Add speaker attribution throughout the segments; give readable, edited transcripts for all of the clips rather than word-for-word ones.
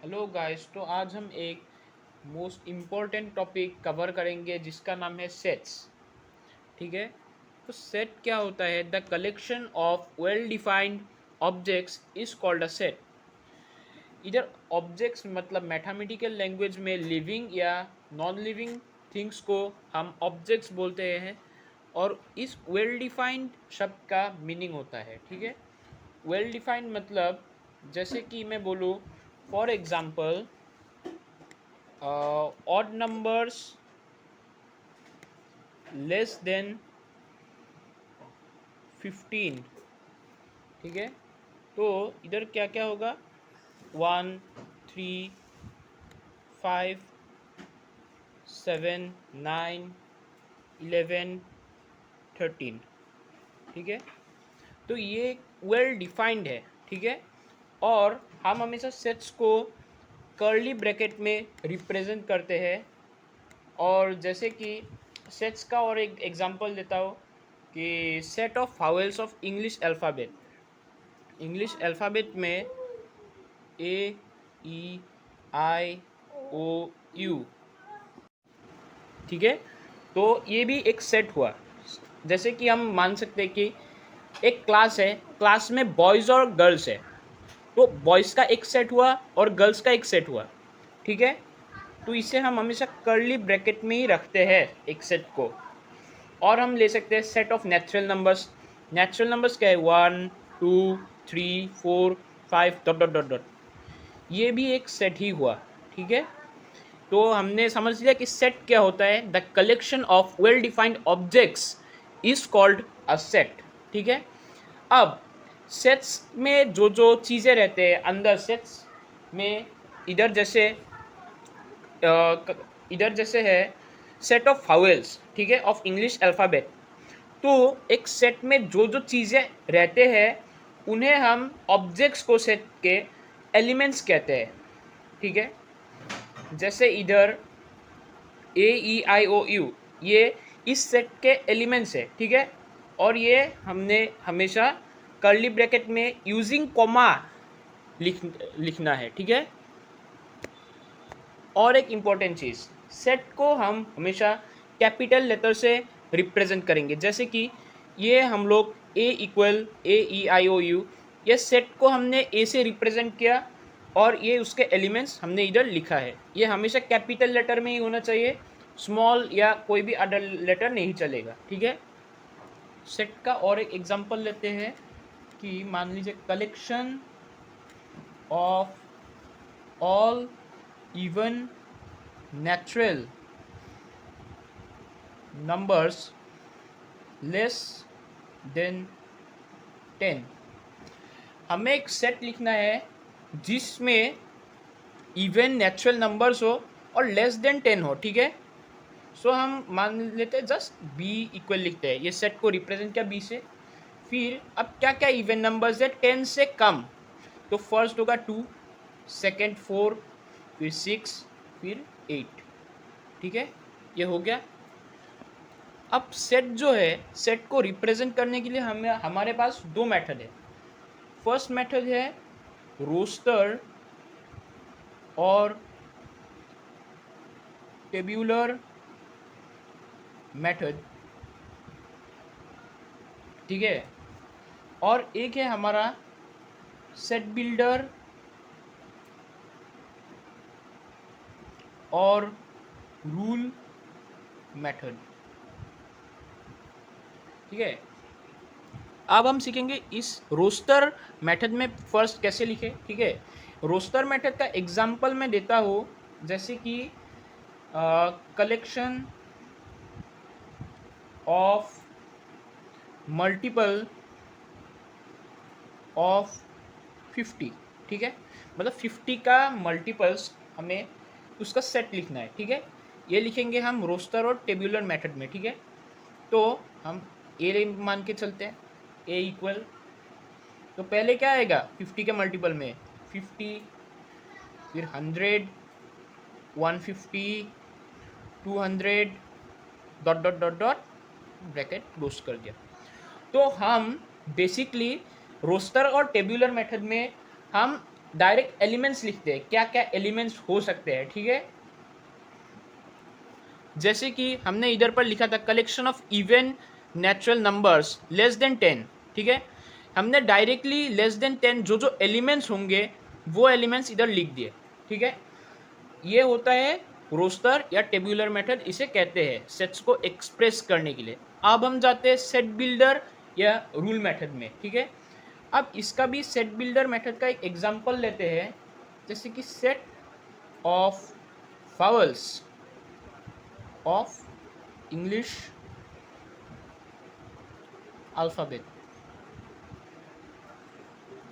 Speaker 1: Hello guys. तो आज हम एक मोस्ट इम्पॉर्टेंट टॉपिक कवर करेंगे जिसका नाम है सेट्स। ठीक है। तो सेट क्या होता है? The collection of well defined objects is called a set. इधर ऑब्जेक्ट्स मतलब मैथमेटिकल लैंग्वेज में लिविंग या नॉन लिविंग थिंग्स को हम ऑब्जेक्ट्स बोलते हैं। और इस वेल डिफाइंड शब्द का मीनिंग होता है, ठीक है। वेल डिफाइंड मतलब जैसे कि मैं बोलूँ, for example odd numbers less than 15। ठीक है। तो इधर क्या क्या होगा? 1, 3, 5, 7, 9, 11, 13। ठीक है। तो ये वेल डिफाइंड है, ठीक है। और हम हमेशा सेट्स को कर्ली ब्रैकेट में रिप्रेजेंट करते हैं। और जैसे कि सेट्स का और एक एग्जांपल देता हूँ कि set of vowels of English alphabet. English alphabet में ए, ई, आई, ओ, यू। ठीक है। तो ये भी एक सेट हुआ। जैसे कि हम मान सकते हैं कि एक क्लास है, क्लास में बॉयज़ और गर्ल्स है। तो बॉयज़ का एक सेट हुआ और गर्ल्स का एक सेट हुआ। ठीक है। तो इसे हम हमेशा कर्ली ब्रैकेट में ही रखते हैं, एक सेट को। और हम ले सकते हैं set of natural numbers. Natural numbers क्या है? 1, 2, 3, 4, 5 डॉट डॉट डॉट डॉट। ये भी एक सेट ही हुआ। ठीक है। तो हमने समझ लिया कि सेट क्या होता है। The collection of well defined objects is called a set. ठीक है। अब सेट्स में जो जो चीज़ें रहते हैं अंदर सेट्स में, इधर जैसे इधर जैसे है सेट ऑफ वावेल्स, ठीक है, ऑफ इंग्लिश अल्फ़ाबेट। तो एक सेट में जो जो चीज़ें रहते हैं उन्हें हम ऑब्जेक्ट्स को सेट के एलिमेंट्स कहते हैं। ठीक है। जैसे इधर ए, ई, आई, ओ, यू, ये इस सेट के एलिमेंट्स है। ठीक है। और ये हमने हमेशा कर्ली ब्रैकेट में यूजिंग कॉमा लिखना है। ठीक है। और एक इम्पॉर्टेंट चीज़, सेट को हम हमेशा कैपिटल लेटर से रिप्रेजेंट करेंगे। जैसे कि ये हम लोग A equal A, E, I, O, U, ये सेट को हमने ए से रिप्रेजेंट किया और ये उसके एलिमेंट्स हमने इधर लिखा है। ये हमेशा कैपिटल लेटर में ही होना चाहिए, स्मॉल या कोई भी अदर लेटर नहीं चलेगा। ठीक है। सेट का और एक एग्जांपल लेते हैं कि मान लीजिए collection of all even natural numbers less than 10। हमें एक सेट लिखना है जिसमें इवन नेचुरल नंबर्स हो और लेस देन 10 हो। ठीक है। सो हम मान लेते हैं जस्ट बी इक्वल लिखते हैं, ये सेट को रिप्रेजेंट किया बी से। फिर अब क्या क्या इवन नंबर्स है 10 से कम? तो फर्स्ट होगा 2, सेकेंड 4, फिर 6, फिर 8। ठीक है। ये हो गया। अब सेट जो है, सेट को रिप्रेजेंट करने के लिए हमें हमारे पास दो मेथड है। फर्स्ट मेथड है रोस्टर और टेब्यूलर मेथड। ठीक है। और एक है हमारा सेट बिल्डर और रूल मेथड। ठीक है। अब हम सीखेंगे इस रोस्टर मेथड में फर्स्ट कैसे लिखे। ठीक है। रोस्टर मेथड का एग्जांपल मैं देता हूँ, जैसे कि कलेक्शन ऑफ मल्टीपल ऑफ 50। ठीक है। मतलब 50 का मल्टीपल्स हमें उसका सेट लिखना है। ठीक है। ये लिखेंगे हम रोस्टर और टेब्यूलर मेथड में। ठीक है। तो हम ए मान के चलते हैं, ए इक्वल, तो पहले क्या आएगा 50 के मल्टीपल में 50, फिर 100, 150, 200 dot dot dot dot bracket close कर दिया। तो हम बेसिकली रोस्टर और टेब्यूलर मेथड में हम डायरेक्ट एलिमेंट्स लिखते हैं, क्या क्या एलिमेंट्स हो सकते हैं, ठीक है। जैसे कि हमने इधर पर लिखा था collection of even natural numbers less than 10, ठीक है। हमने डायरेक्टली लेस देन 10 जो जो एलिमेंट्स होंगे वो एलिमेंट्स इधर लिख दिए, ठीक है। ये होता है रोस्टर या टेबुलर मेथड, इसे कहते हैं सेट्स को एक्सप्रेस करने के लिए। अब हम जाते हैं सेट बिल्डर या रूल मेथड में, ठीक है। अब इसका भी सेट बिल्डर मेथड का एक एग्जांपल लेते हैं, जैसे कि set of vowels of English alphabet,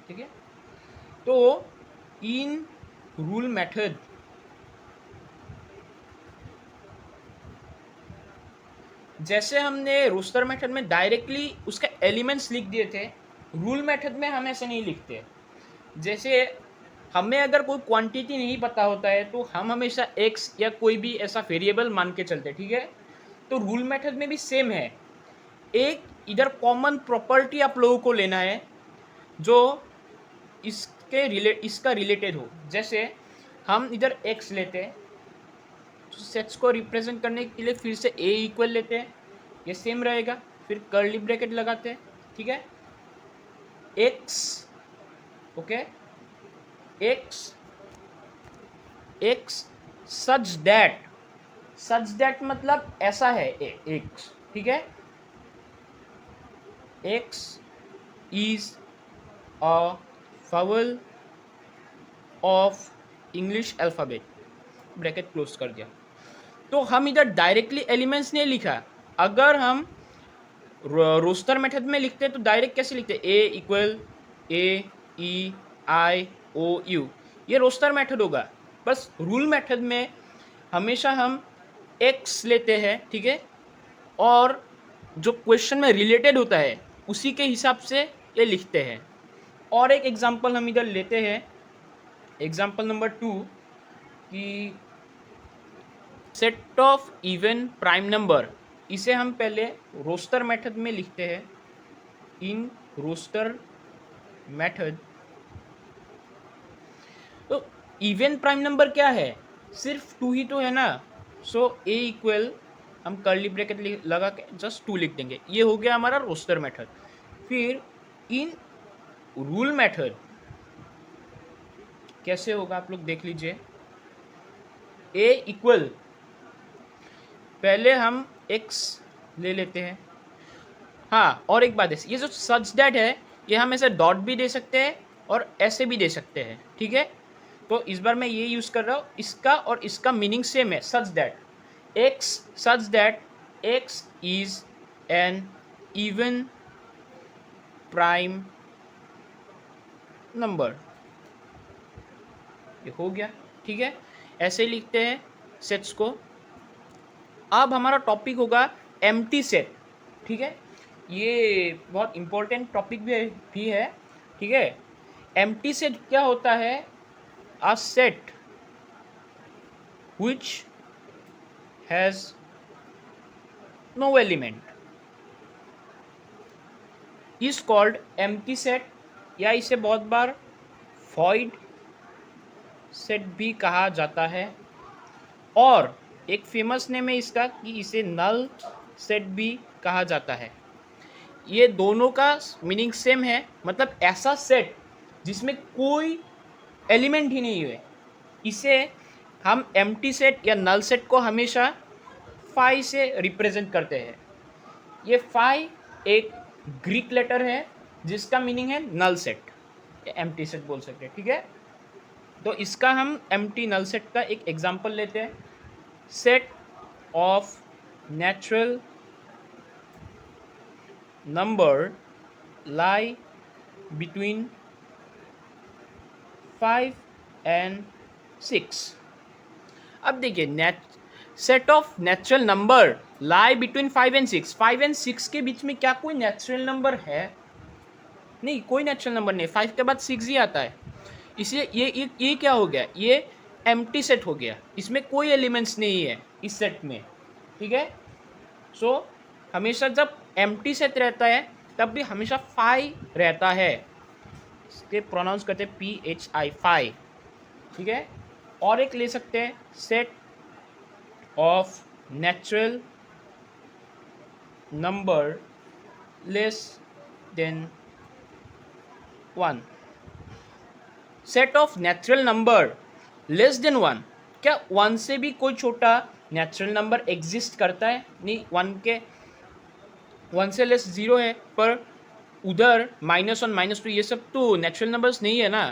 Speaker 1: ठीक है। तो इन रूल मेथड जैसे हमने रोस्टर मेथड में डायरेक्टली उसके एलिमेंट्स लिख दिए थे, रूल मेथड में हम ऐसे नहीं लिखते। जैसे हमें अगर कोई क्वांटिटी नहीं पता होता है तो हम हमेशा एक्स या कोई भी ऐसा वेरिएबल मान के चलते, ठीक है। तो रूल मेथड में भी सेम है। एक इधर कॉमन प्रॉपर्टी आप लोगों को लेना है जो इसका रिलेटेड हो। जैसे हम इधर एक्स लेते हैं, तो सेट्स को रिप्रेजेंट करने के लिए फिर से ए इक्वल लेते हैं, ये सेम रहेगा, फिर कर्ली ब्रैकेट लगाते हैं, ठीक है। X, okay, X X such that मतलब ऐसा है एक्स, ठीक है। X is a vowel of English alphabet, bracket close कर दिया। तो हम इधर डायरेक्टली एलिमेंट्स नहीं लिखा। अगर हम रोस्टर मेथड में लिखते तो डायरेक्ट कैसे लिखते, A equal A E I O U, ये रोस्टर मेथड होगा। बस रूल मेथड में हमेशा हम एक्स लेते हैं, ठीक है, और जो क्वेश्चन में रिलेटेड होता है उसी के हिसाब से ये लिखते हैं। और एक एग्जांपल हम इधर लेते हैं, एग्जांपल नंबर 2 कि set of even prime number, इसे हम पहले रोस्टर मेथड में लिखते हैं। इन रोस्टर मेथड, तो इवन प्राइम नंबर क्या है, सिर्फ 2 ही तो है ना। सो ए इक्वल हम कर्ली ब्रैकेट लगा के जस्ट 2 लिख देंगे, ये हो गया हमारा रोस्टर मेथड। फिर इन रूल मेथड कैसे होगा आप लोग देख लीजिए। ए इक्वल पहले हम एक्स ले लेते हैं। हाँ, और एक बात है, ये जो सच दैट है ये हम ऐसे डॉट भी दे सकते हैं और ऐसे भी दे सकते हैं, ठीक है। तो इस बार मैं ये यूज़ कर रहा हूँ, इसका और इसका मीनिंग सेम है, such that x is an even prime number, ये हो गया, ठीक है। ऐसे लिखते हैं सेट्स को। अब हमारा टॉपिक होगा एम्प्टी सेट, ठीक है। ये बहुत इम्पोर्टेंट टॉपिक भी है, ठीक है। एम्प्टी सेट क्या होता है, a set which has no element is called empty set, या इसे बहुत बार void सेट भी कहा जाता है। और एक फेमस नेम है इसका कि इसे नल सेट भी कहा जाता है। ये दोनों का मीनिंग सेम है, मतलब ऐसा सेट जिसमें कोई एलिमेंट ही नहीं है, इसे हम एम्प्टी सेट या नल सेट को हमेशा फाई से रिप्रेजेंट करते हैं। ये फाई एक ग्रीक लेटर है जिसका मीनिंग है नल सेट, एम्प्टी सेट बोल सकते हैं, ठीक है। तो इसका हम एम्प्टी नल सेट का एक एग्जांपल लेते हैं। Set of natural number lie between 5 and 6। अब देखिए, set of natural number lie between 5 and 6, 5 and 6 के बीच में क्या कोई नेचुरल नंबर है? नहीं, कोई नेचुरल नंबर नहीं। 5 के बाद 6 ही आता है, इसलिए ये क्या हो गया, ये एम्प्टी सेट हो गया, इसमें कोई एलिमेंट्स नहीं है इस सेट में, ठीक है। सो हमेशा जब एम्प्टी सेट रहता है तब भी हमेशा 5 रहता है। इसके प्रोनाउंस करते हैं PHI, फाई, ठीक है। और एक ले सकते हैं set of natural number less than 1। Set of natural number less than 1, क्या 1 से भी कोई छोटा नेचुरल नंबर एग्जिस्ट करता है? नहीं, 1 से लेस 0 है, पर उधर -1 -2 ये सब तो नेचुरल नंबर्स नहीं है ना,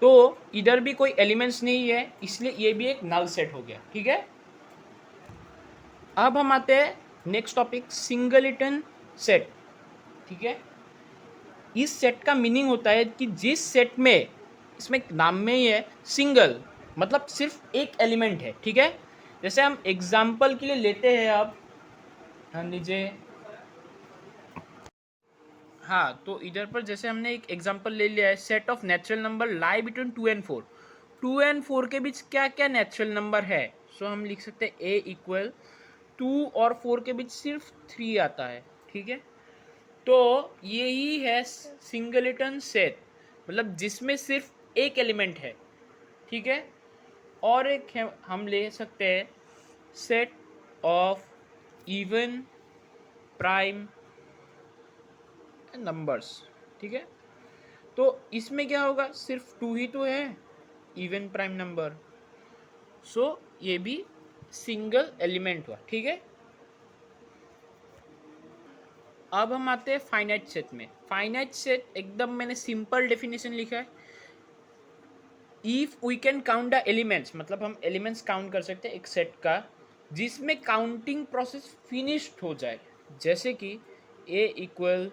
Speaker 1: तो इधर भी कोई एलिमेंट्स नहीं है, इसलिए ये भी एक नल सेट हो गया, ठीक है। अब हम आते हैं नेक्स्ट टॉपिक, सिंगलिटन सेट, ठीक है। इस सेट का मीनिंग होता है कि जिस सेट में, इसमें नाम में ही है सिंगल, मतलब सिर्फ एक एलिमेंट है, ठीक है। जैसे हम एग्जाम्पल के लिए लेते हैं, अब ध्यान दीजिए, हाँ, तो इधर पर जैसे हमने एक एग्जाम्पल ले लिया है, set of natural number lie between 2 and 4। 2 and 4 के बीच क्या क्या नेचुरल नंबर है? सो हम लिख सकते हैं ए इक्वल 2 और 4 के बीच सिर्फ 3 आता है, ठीक है। तो यही है सिंगलिटन सेट, मतलब जिसमें सिर्फ एक एलिमेंट है, ठीक है। और एक हम ले सकते हैं set of even prime numbers, ठीक है। तो इसमें क्या होगा, सिर्फ 2 ही तो है इवन प्राइम नंबर, सो ये भी सिंगल एलिमेंट हुआ, ठीक है। अब हम आते हैं फाइनाइट सेट में। फाइनाइट सेट एकदम मैंने सिंपल डेफिनेशन लिखा है, if we can count the elements, मतलब हम एलिमेंट्स काउंट कर सकते हैं एक सेट का जिसमें काउंटिंग प्रोसेस फिनिश्ड हो जाए, जैसे कि ए इक्वल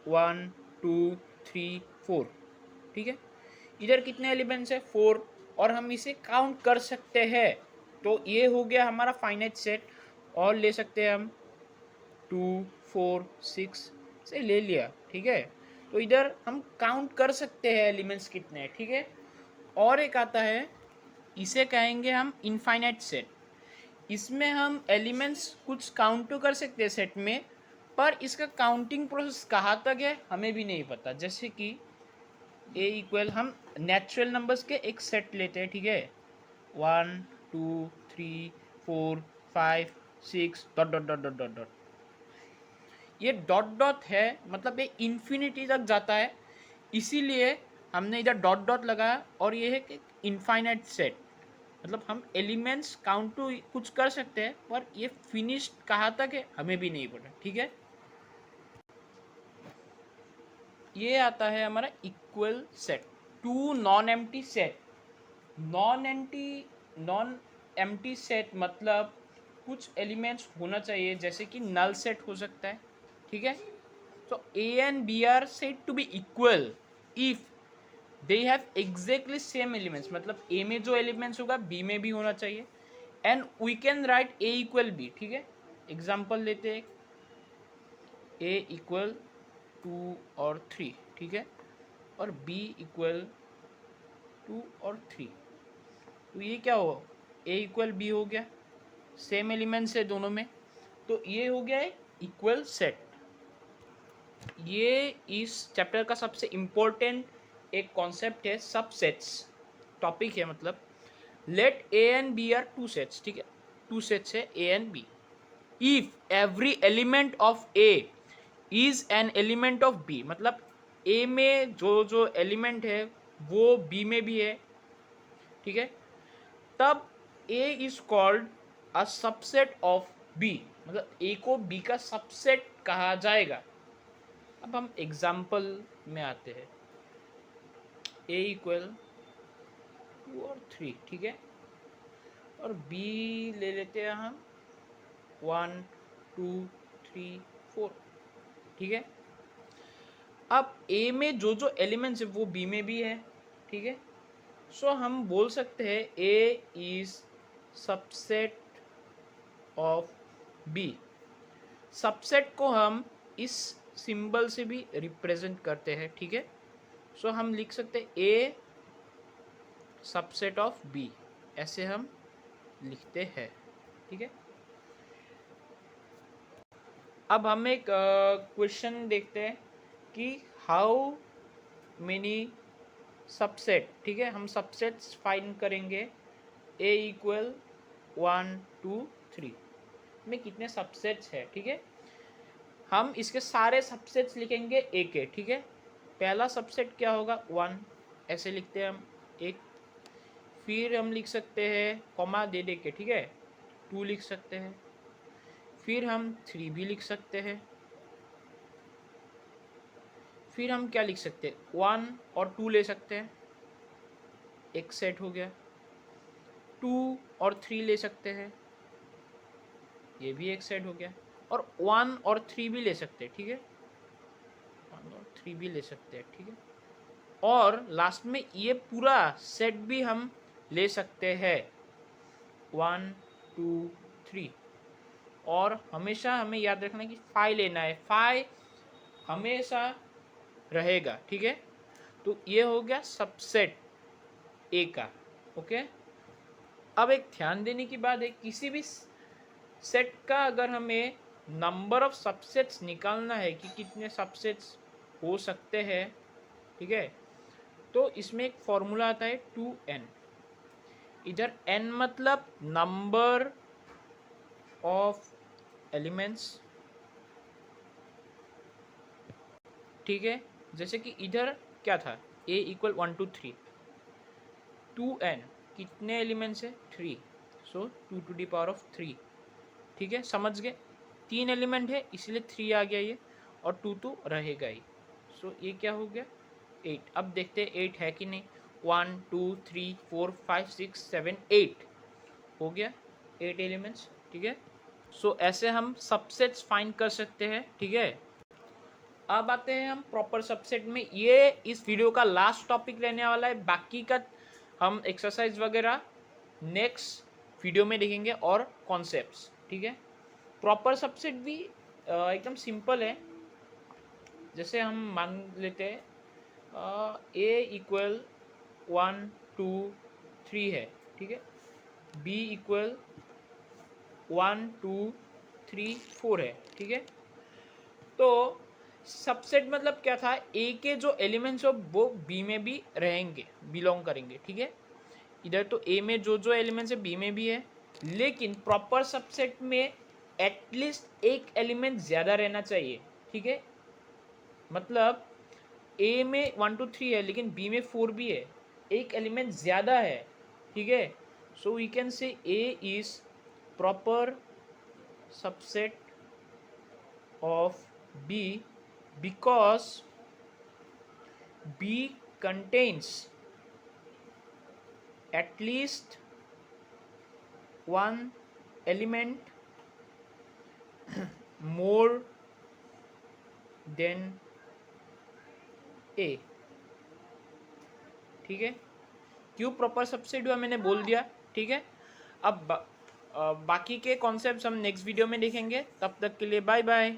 Speaker 1: 1 2 3 4, ठीक है। इधर कितने एलिमेंट्स है? 4, और हम इसे काउंट कर सकते हैं, तो ये हो गया हमारा फाइनाइट सेट। और ले सकते हैं हम 2 4 6 से ले लिया, ठीक है। तो इधर हम काउंट कर सकते हैं एलिमेंट्स कितने हैं, ठीक है। और एक आता है, इसे कहेंगे हम इनफाइनाइट सेट। इसमें हम एलिमेंट्स कुछ काउंट तो कर सकते हैं सेट में, पर इसका काउंटिंग प्रोसेस कहाँ तक है हमें भी नहीं पता। जैसे कि ए इक्वल, हम नेचुरल नंबर्स के एक सेट लेते हैं, ठीक है, 1 2 3 4 5 6 dot dot dot dot dot dot, ये डॉट डॉट है, मतलब ये इन्फिनिटी तक जाता है, इसीलिए हमने इधर डॉट डॉट लगाया। और ये है कि इनफाइनाइट सेट, मतलब हम एलिमेंट्स काउंट टू कुछ कर सकते हैं, पर ये फिनिश्ड कहाँ तक है हमें भी नहीं पता, ठीक है। ये आता है हमारा equal set. Two non empty set, non empty set मतलब कुछ एलिमेंट्स होना चाहिए, जैसे कि नल सेट हो सकता है, ठीक है। तो A and B are said to be equal if they have exactly same elements, मतलब ए में जो एलिमेंट्स होगा बी में भी होना चाहिए, and we can write A equal B, ठीक है। एग्जाम्पल लेते हैं, ए इक्वल 2 और 3, ठीक है, और बी इक्वल 2 और 3। तो ये क्या हुआ, ए इक्वल बी हो गया, सेम एलिमेंट्स है दोनों में, तो ये हो गया है इक्वल सेट। ये इस चैप्टर का सबसे इम्पोर्टेंट एक कॉन्सेप्ट है, सबसेट्स टॉपिक है, मतलब let A and B are two sets, ठीक है, टू सेट्स है A and B, if every element of A is an element of B, मतलब ए में जो जो एलिमेंट है वो बी में भी है, ठीक है, तब A is called a subset of B, मतलब ए को बी का सबसेट कहा जाएगा। अब हम एग्जाम्पल में आते हैं, ए इक्वल 2 और 3, ठीक है, और बी ले लेते हैं हम 1 2 3 4, ठीक है। अब ए में जो जो एलिमेंट्स है वो बी में भी है, ठीक है। सो हम बोल सकते हैं A is subset of B. Subset को हम इस सिंबल से भी रिप्रेजेंट करते हैं, ठीक है। सो हम लिख सकते हैं ए सबसेट ऑफ बी, ऐसे हम लिखते हैं, ठीक है। अब हम एक क्वेश्चन देखते हैं कि हाउ मेनी सबसेट, ठीक है, हम सबसेट्स फाइंड करेंगे ए इक्वल 1 2 3 में कितने सबसेट्स है, ठीक है। हम इसके सारे सबसेट्स लिखेंगे ए के, ठीक है। पहला सबसेट क्या होगा 1, ऐसे लिखते हैं हम एक, फिर हम लिख सकते हैं कॉमा दे दे के, ठीक है, 2 लिख सकते हैं, फिर हम 3 भी लिख सकते हैं, फिर हम क्या लिख सकते हैं 1 और 2 ले सकते हैं, एक सेट हो गया, 2 और 3 ले सकते हैं, ये भी एक सेट हो गया, और 1 और 3 भी ले सकते हैं, ठीक है, 1 और 3 भी ले सकते हैं, ठीक है। और लास्ट में ये पूरा सेट भी हम ले सकते हैं 1 2 3, और हमेशा हमें याद रखना कि 5 लेना है, 5 हमेशा रहेगा, ठीक है। तो ये हो गया सबसेट ए का, ओके। अब एक ध्यान देने की बात है, किसी भी सेट का अगर हमें नंबर ऑफ सबसेट्स निकालना है कि कितने सबसेट्स हो सकते हैं, ठीक है, तो इसमें एक फॉर्मूला आता है 2n। इधर n मतलब नंबर ऑफ एलिमेंट्स, ठीक है। जैसे कि इधर क्या था a इक्वल 1 2 3, 2n कितने एलिमेंट्स है 3, सो 2 टू द पावर ऑफ 3, ठीक है, समझ गए। 3 एलिमेंट है इसलिए 3 आ गया ये, और 2 तो रहेगा ही, सो ये क्या हो गया 8। अब देखते हैं 8 है कि नहीं, 1 2 3 4 5 6 7 8 हो गया, 8 एलिमेंट्स, ठीक है। सो ऐसे हम सबसेट्स फाइंड कर सकते हैं, ठीक है। अब आते हैं हम प्रॉपर सबसेट में, ये इस वीडियो का लास्ट टॉपिक रहने वाला है, बाकी का हम एक्सरसाइज वगैरह नेक्स्ट वीडियो में देखेंगे और कॉन्सेप्ट्स, ठीक है। प्रॉपर सबसेट भी एकदम सिंपल है, जैसे हम मान लेते हैं ए इक्वल 1 2 3 है, ठीक है, बी इक्वल 1 2 3 4 है, ठीक है। तो सबसेट मतलब क्या था, ए के जो एलिमेंट्स हो वो बी में भी रहेंगे, बिलोंग करेंगे, ठीक है। इधर तो ए में जो जो एलिमेंट्स है बी में भी है, लेकिन प्रॉपर सबसेट में एटलीस्ट एक एलिमेंट ज़्यादा रहना चाहिए, ठीक है। मतलब ए में 1 2 3 है लेकिन बी में 4 भी है, एक एलिमेंट ज़्यादा है, ठीक है। सो we can say A is proper subset of B because B contains at least one element more than A, ठीक है। क्यों प्रॉपर सबसेट हुआ मैंने बोल दिया, ठीक है। अब बाकी के कॉन्सेप्ट्स हम नेक्स्ट वीडियो में देखेंगे, तब तक के लिए बाय बाय।